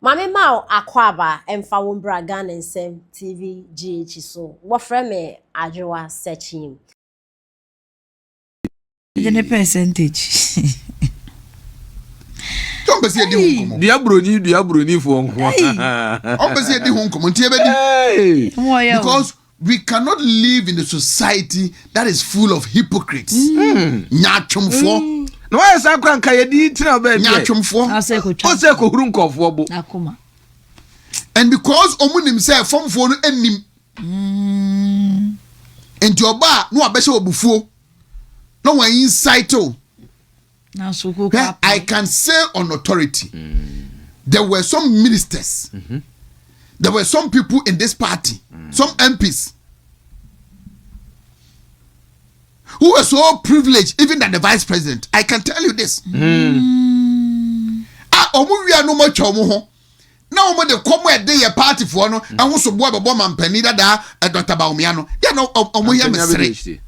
Mame Mao Akwaba emfa wombra Ghanaians TV GH so. What friend me adwoa searching. The percentage. Don't be say di honkomo. Diabroni for honkomo. Don't be say di honkomo nti ebedi. Because we cannot live in a society that is full of hypocrites. Nyachomfo. No yes akran ka yedi tina ba bia. Nyachomfo. Ose ko huru nkofo bo. Akoma. And because omunim say fomfo no anim. Enti oba no abehye obufuo. No one insight. I can say on authority. There were some ministers. There were some people in this party, some MPs, who were so privileged, even than the vice president. I can tell you this. Omuwia no much omo. Now omo de come where dey party for no, and who so boy babo man pani da Dr. Bawumia no. Ya no omo here mesre.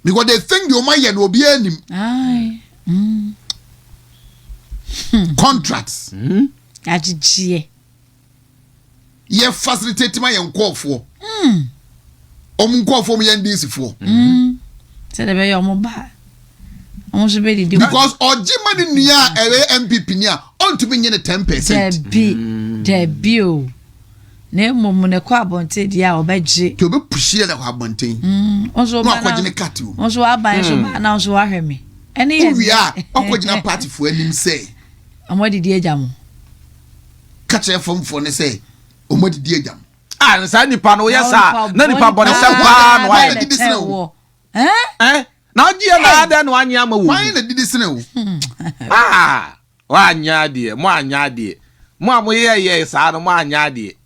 Because they think the Omayan will be any contracts. Ye facilitate my call for. Call for me and this for. Said the way mobile. Because or Jimmy near MPP near on to be in 10%. Debut. Ne momune kwa abonte dia obeje to be pushie na kwa abonte onso ba na katu onso aban so ba na onso ahweme ene ye we are akogina party for anim say omodidi ejam kache fomfo ne say omodidi ejam nsa nipa no yesa na nipa bone se pa no wa didi sene wo na ogie na ada no anya ma wo why na didi sene wo wa anya de mo anya de mo amoye sa no mo anya de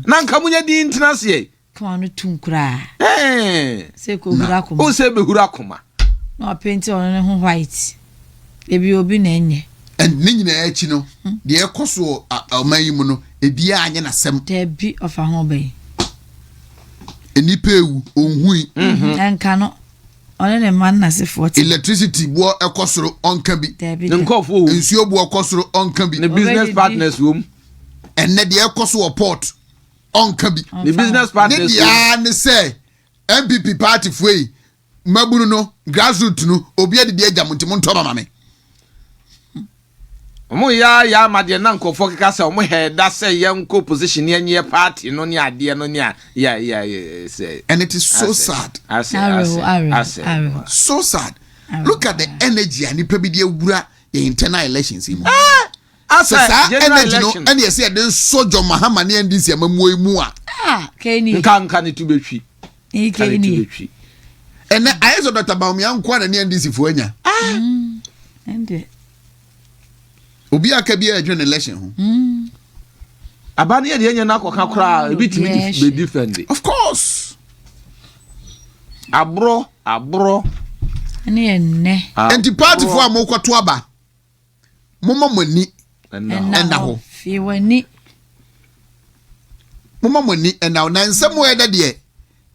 nanka munya di ntinase kwa no tunkura se ko hura kuma o se be hura kuma no paint on ne ho white ebi obi na enye and ni nyina achi no de ekoso amayimu no ebia anye na sem de bi of ho be enipa ewu onhui enka no one ne man na se 40 electricity bo ekosoro onka bi nkofo nsuo bo ekosoro onka bi ne business partners wom and na de ekoso port onka bi the business partners ne dia ne say MPP party foi mabunu no grassroots no obi ade de agya montimo ntoba mame omo ya amade na nkofo keka say omo head that say yanko position ye party no ne ade no ne ya say and it is so sad so sad look at the energy and people be dey wura the internal elections imo asa energy no and you say den sojo mahama ne ndisi amamuo mu a keni nka ne tubetwi keni and I saw Dr. Bawumia nkwa na ne ndisi fo anya ende obi aka bi adwen election ho abane ye de anya na akoka kora e bitimi be defend of course abro ene ne anti party for amokoto aba mama mani enda ho fi wani mama mani enda na nsem we da de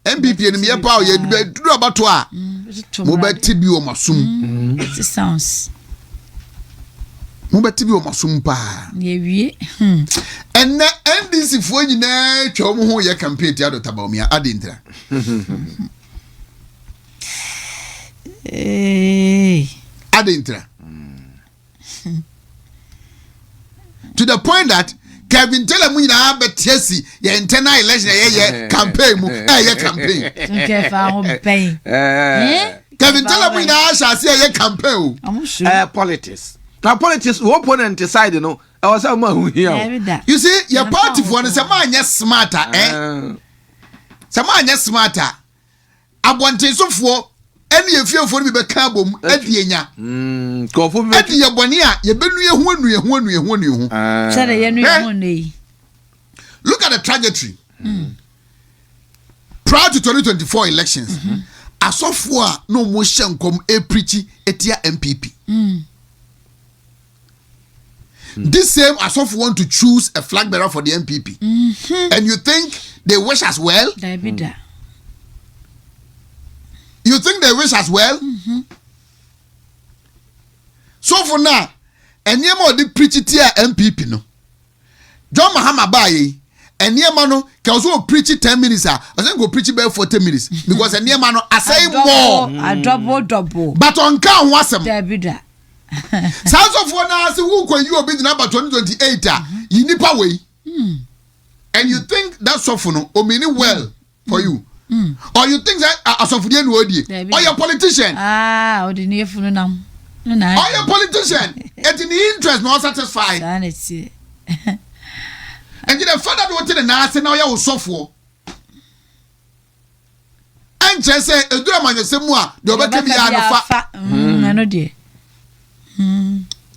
MPP ni me pa o ye duru abato a mo beti bi o masum it sounds mo beti bi o masum pa ye wie enne NDC fo nyina twa mo ho ye campaign ti Dr. Bawumia adintra adintra to the point that Kevin tell mu nyina betiasi ye internal election ye campaign mu ye campaign nke fa ho pen Kevin tell mu nyina shase ye campaign politics now politics who opponent decide no I was say ma hu here you see your party for say ma anya smarter say ma anya smarter abontensofuo ene ye fiefo no bi be ka bom adienya kofo bi adi ye bone a ye benu ye hu say ye nu ye hu nei look at the trajectory prior to 2024 elections asofo a no mo hyenkom e preach etia MPP this same asofo want to choose a flag bearer for the MPP and you think they wish as well you think they wish as well so for now eniema odi preach tia MPP no John Mahama baye eniema no ka also preach 10 minutes I say go preach about 40 minutes because eniema no asay more a double but on kan ho asem David Sounds of one as who can you be number 2028 you nipa way and you think that's so for no or meaning well for you or you think that as of the end or your politician or the near Funam or your politician and in the interest not satisfied and it's and the father don't tell the nasa now you so for and just say a drama the same one the other be I know dear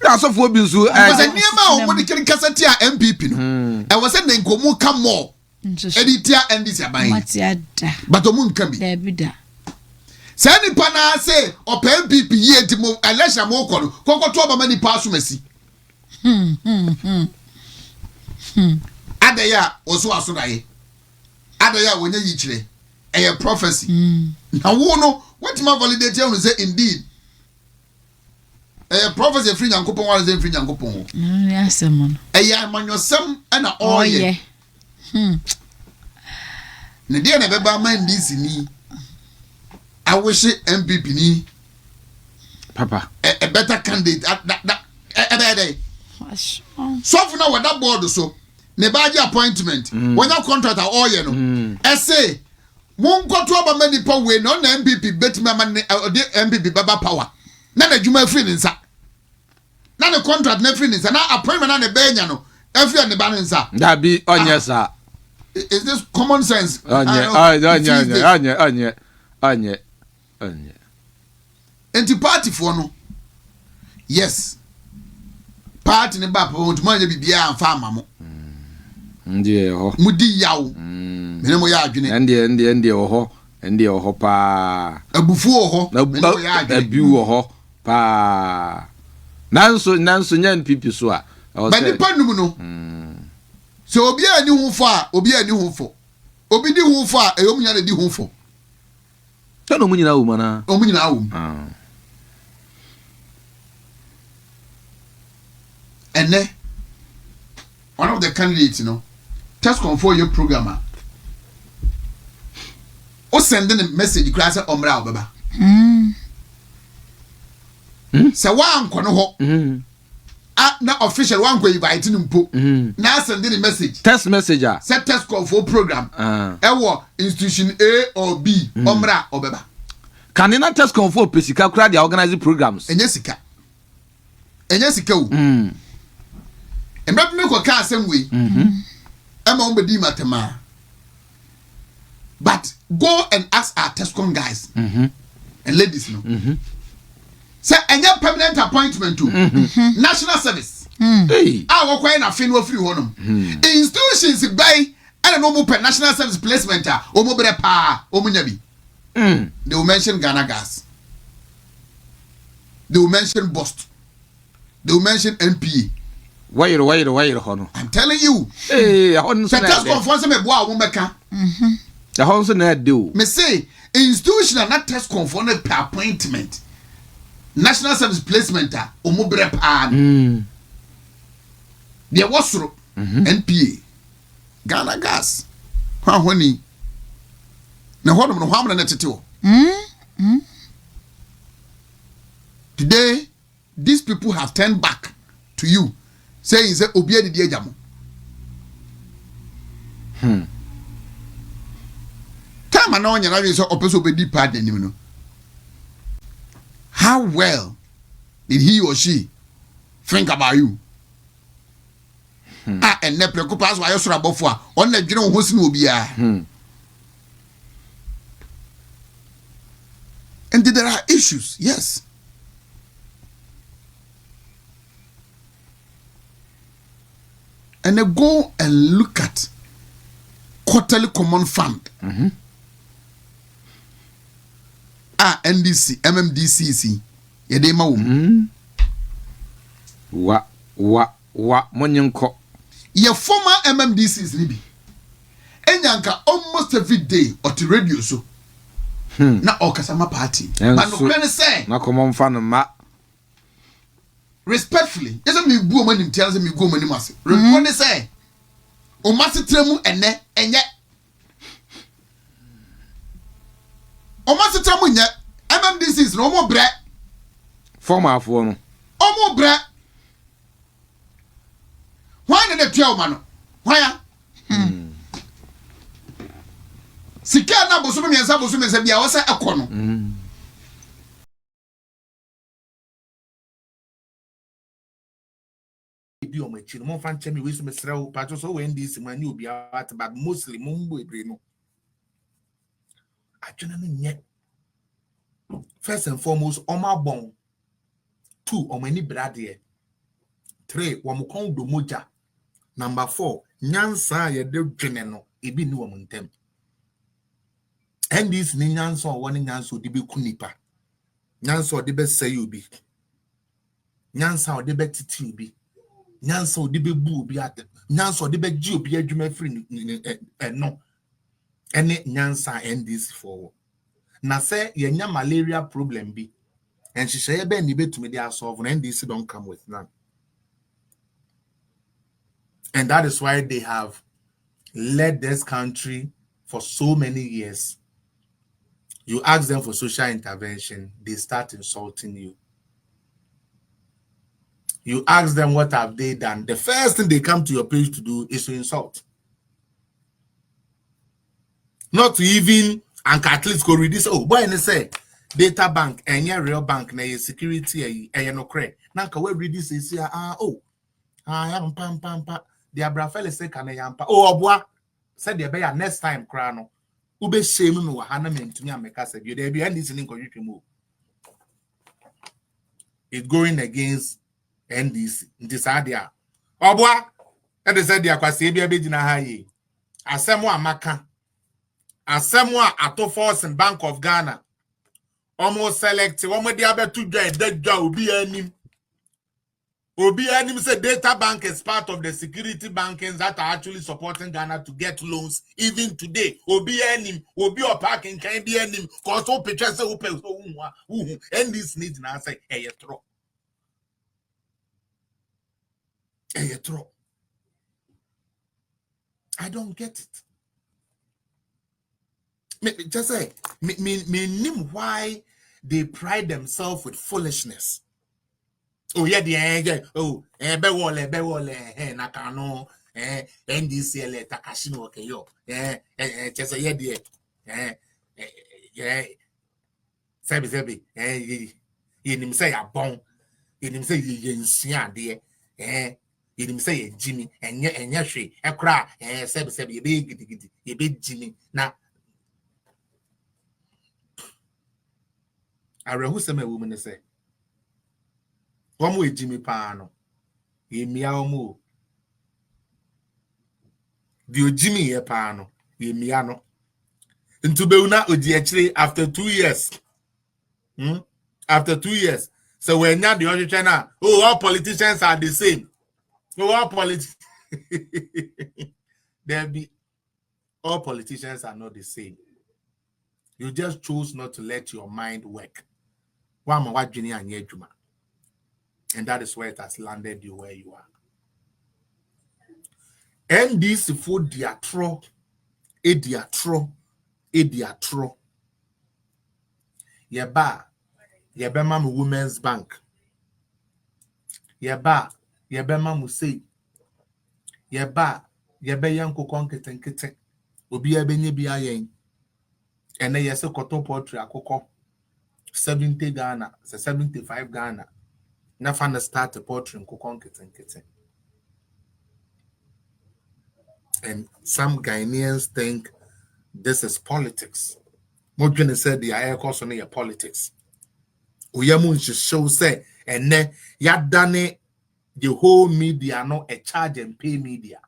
That's of what you do. I was a near man when the killing Cassatia MPP. I was saying Komu come more. Editia and this but the moon can be David. Sandy Pana say or MPP ye to move unless I'm more called Coco Toba many pass mercy. Adaya also Asunai. Adaya when you each a prophecy. Now, what my validate you say indeed. Prophecy free Yankopon was in free Yankopon. Yes, man. Man yourself and all ye. Nadia never mind this in me. I wish it MPP ni. Papa. A better candidate at that day. So for now, what that board so. Nebaji appointment. When your contract are all you know. I say, won't go to about many power when on MPP bet me man MPP baba power. Nana Juma feelings. Nana contract ne feelings. And now appointment on the Benyano. Every on the balance. That be on yes, sir. Is this common sense? Anya. Enti party for no. Yes. Party ne ba po ntuma je bibia amfa amamo. Ndie ho. Mudi yawo. Mene mo ya adwene. Ndie ho. Ndie ho pa. Abufu ho. Mene mo ya adwene. Abiu ho pa. Nanso nyan pipi so a. Ba ni panum no. So obi ani hu fo a, obi ani hu fo. Obi di hu fo a, eyom nya na di hu fo. Tano mu nyina wo mana. O mu nyina wo. Ene one of the candidates, you know, test control your programmer. O sending a message class omra obeba. Say one kono ho. Na official one go invite mpo. Na sending a message. Test messenger. Set test control program. Ewo institution A or B omra obeba. Can you not test control pesika kura the organizing programs? Enye sika o. Mbra me ko ka asem we. Emma ombedi matema. But go and ask our Tescom guys and ladies, no. Say any permanent appointment to national service. Hey, I walk away na fin wo free honum. Institutions by and no more national service placement o mo bre pa o mo nyabi. They will mention Ghana Gas. They will mention Bust. They will mention NPA. Wait, hono. I'm telling you. Hey, hono so test conference me boa wo meka. The hono so na do. Me say institutional not test conference per appointment. National service placement o mo bre pa. There was NPA. Ghana Gas. Kwa honi. Na hono no hwamna na tete o. Today these people have turned back to you. Saying say obi edi ejamo. Time na onya na we so opeso obedi pad anim no. How well did he or she think about you? And ne preko pass wa yosoro abofo a on na dwene ho si na obi a. And there are issues, yes. And they go and look at quarterly common fund. NDC, MMDCC. Yedema monyenko. Your former MMDCs libi. Enyanka almost every day or to radio so. Na okasama party. But no plan say. Na common fund ma. respectfully, isn't me go money tells me go money mass. When they say, O master tremu and yet. O master tremu yet. MMDC is no more bread. Former phone. O more bread. Why did they tell man? Why? Sika na bosomi miensa bia wo se ekono. Bi o machi no fan chemi we so mesra wo patro so we ndisi mani obi at but mostly mo mbo ebre no. Adwena no nye. First and foremost, oma bon. 2, omani brade. 3, wamukon do moja. Number 4, nyansa ye de dwene no ebi ni wamuntem. And this ni nyansa woni nyansa odi be kunipa. Nyansa odi be say obi. Nyansa odi be titi obi. Nyansa odi be bu obi ate. Nyansa odi be gi obi adwuma free no. Ene nyansa end this for. Na say yenya malaria problem bi. And she say be ni betumi dey solve and this don't come with none. And that is why they have led this country for so many years. You ask them for social intervention, they start insulting you. You ask them what have they done, the first thing they come to your page to do is to insult. Not to even, and at least go read this, oh, boy, and say, data bank, and your real bank, na your security, and you no credit. Now, can we read this? Is I am pam. The Abrafel say can yampa. Oh, boy, said the bear next time, crano. Ube shame me wa hana me to me and make you there be and this link you move. It's going against NDC. This idea. Oh, boy, that is said the Aquasabia Bejina High. Asemwa Maka. Asemwa Ato Force and Bank of Ghana. Almost select one more the other 2 days, that job will be any. Obi Anim said data bank is part of the security bankings that are actually supporting Ghana to get loans even today. Obi Anim, Obi or parking can be anim, cause all pictures open and this needs now say hey throw. Hey throw. I don't get it. Just say me why they pride themselves with foolishness. Oh yeah, the oh be wole nakano NDC le takashino okay yo just yeah yeah sebi yenim say abon yenim say yensia de yenim say Jimmy enya hwe ekra sebi ye be gidigidi ye be Jimmy na arehu se me woman say Omo Jimmy Pano. Ye miaomo. Dio Jimmy ye pano. Ye miano. Into Beuna Oji actually after 2 years. After 2 years. So when you're the other China, oh, all politicians are the same. Oh, all there be all politicians are not the same. You just choose not to let your mind work. And that is where it has landed you where you are. And this food diatro, ediatro. Yeba mamu Women's Bank. Yeba mamu say. Yeba yanko konketenkete. Obi ebenye biya yen. And then yese koto poultry akoko 70 Ghana, 75 Ghana. Nafana start a poultry in Kukonkete. And some Ghanaians think this is politics. Mojene said the air course on your politics. Uyamun show say, and then ya done the whole media no a charge and pay media.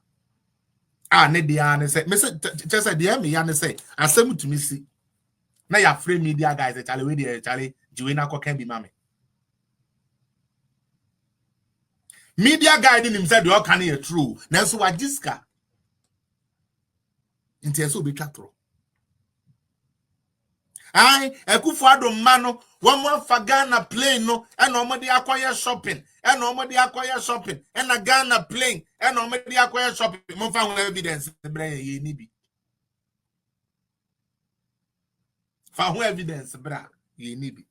Ne the ane say, just said the me ane say, asem to me see. Now your free media guys, Charlie, Joanna can be mammy. Media guiding himself, all can hear true. Now, so what this guy? Intenso be catro. I Kufuado mano, one more Fagana plane, no, and nobody acquire shopping, and nobody acquire shopping, and a Ghana plane, and nobody acquire shopping. Monfa evidence the brain ye nibi. Found evidence, bra, ye nibi.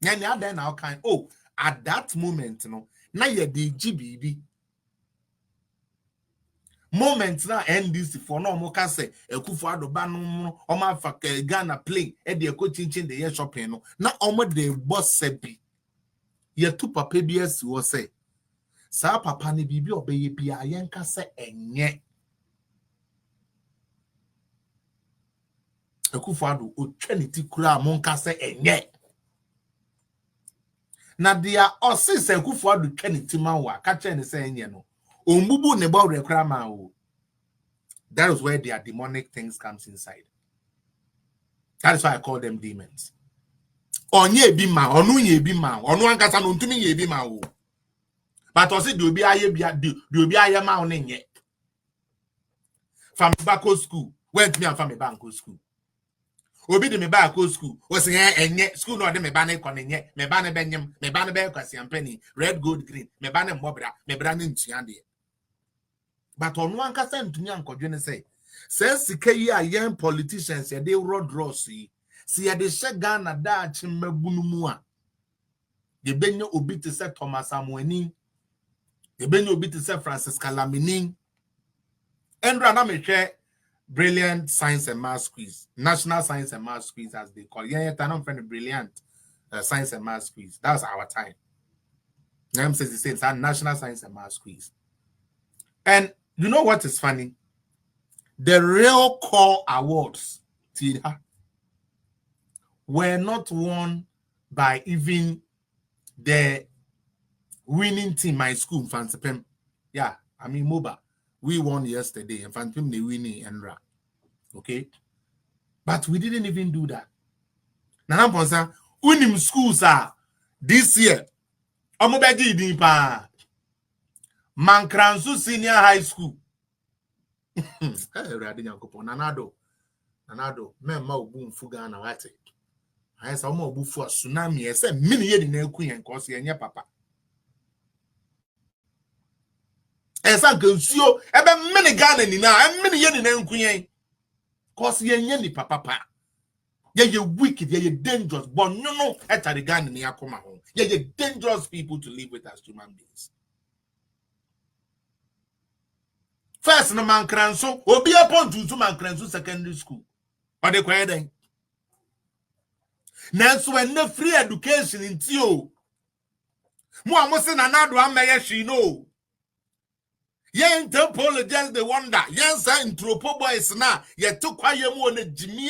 Then then now kind. Oh, at that moment, no, now ye the GBB. Moment na NDC for no mo ka say Ekufuado ba no o ma fa Ghana plane e de ko chinchin de ye shopping no na omo de boss bi ye tu papa bi asi wo say sa papa ne bibi obeye bia ye nka say enye Ekufuado o trinity kura mo nka say enye na dia o se Ekufuado trinity ma wa ka che ne say enye no ombubu ne ba rekra ma o. That is where their demonic things comes inside. That is why I call them demons. Onye bi ma, onu ye bi ma, onu ankasa no ntumi ye bi ma o. But also do bi aye bi do bi aye ma onu nye. From Bako school, went me and from Banko school. Obi de me Bako school, was enye school no de me ba na konenye, me ba na benyem, me ba na be kwasi ampani, red gold green, me ba na mbobra, me bra na ntuande. But on one case, to me, Uncle Jenny say, says the K.I.M. politicians, they road rossi. See, they shake Ghana Dutch in Mebunumua. The Benyo Obi to say Thomas Amweni. The Benyo Obi to say Francis Calamini. And Raname share brilliant science and math quiz. National science and math quiz, as they call it. Yeah, I'm friend brilliant science and math quiz. That's our time. Name says the same, it's our national science and math quiz. And you know what is funny? The real core awards were not won by even the winning team, my school, Fansipem. Yeah, I mean, MOBA. We won yesterday, and Fansipem, they winning Enra. Okay? But we didn't even do that. Now, I'm winning schools are this year. I'm going to Mankransu Senior High School. Hey, Nanado, Memma Boom Fugana, what it? I saw more before tsunami. I said, many years in a queen and cause your papa. As I go, so about many Ghana now, and many years in a queen cause your papa. Yeah, you're wicked, yeah, you're dangerous, but no, at the Ghana in your home. Yeah, you're dangerous people to live with as human beings. First, no man cranso, or be upon to man cranso secondary school. Or the quiet. Now, when no free education in Tio. More must another one may she know. Yen temple just the wonder. Yen sa in tropo boys na. Ye took quiet more than Jimmy.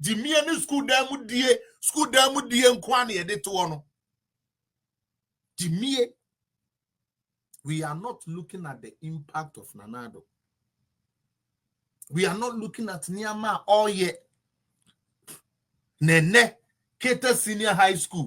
Jimmy and school damn dear, and Kwani a day to honor. Jimmy. We are not looking at the impact of Nanado. We are not looking at Niama or yet. Nene, Keta Senior High School.